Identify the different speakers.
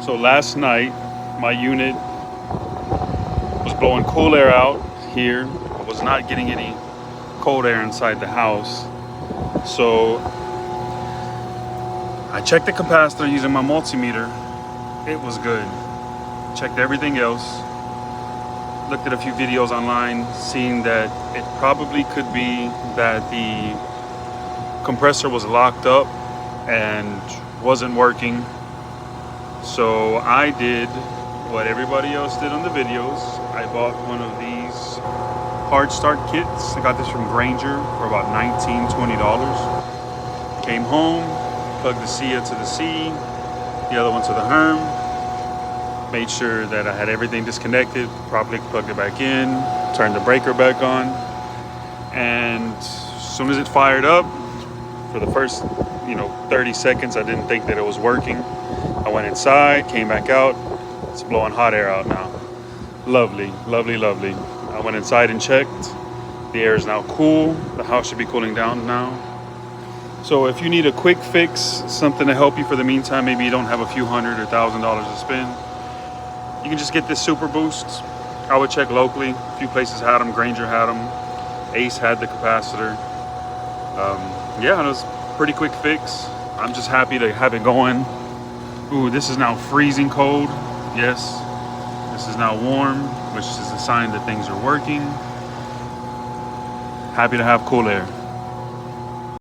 Speaker 1: So last night, my unit was blowing cool air out here. I was not getting any cold air inside the house. So I checked the capacitor using my multimeter. It was good. Checked everything else. Looked at a few videos online, seeing that it probably could be that the compressor was locked up and wasn't working. So I did what everybody else did on the videos. I bought one of these hard start kits. I got this from Granger for about $19–20. Came home, plugged the SIA to the C, the other one to the HERM. Made sure that I had everything disconnected, properly plugged it back in, turned the breaker back on. And as soon as it fired up, for the first 30 seconds, I didn't think that it was working. I went inside, came back out. It's blowing hot air out now. Lovely, lovely, lovely. I went inside and checked. The air is now cool. The house should be cooling down now. So if you need a quick fix, something to help you for the meantime, maybe you don't have a few $100 or $1,000 to spend, you can just get this Super Boost. I would check locally. A few places had them. Granger had them. Ace had the capacitor. Yeah, it was a pretty quick fix. I'm just happy to have it going. Ooh, this is now freezing cold. Yes, this is now warm, which is a sign that things are working. Happy to have cool air.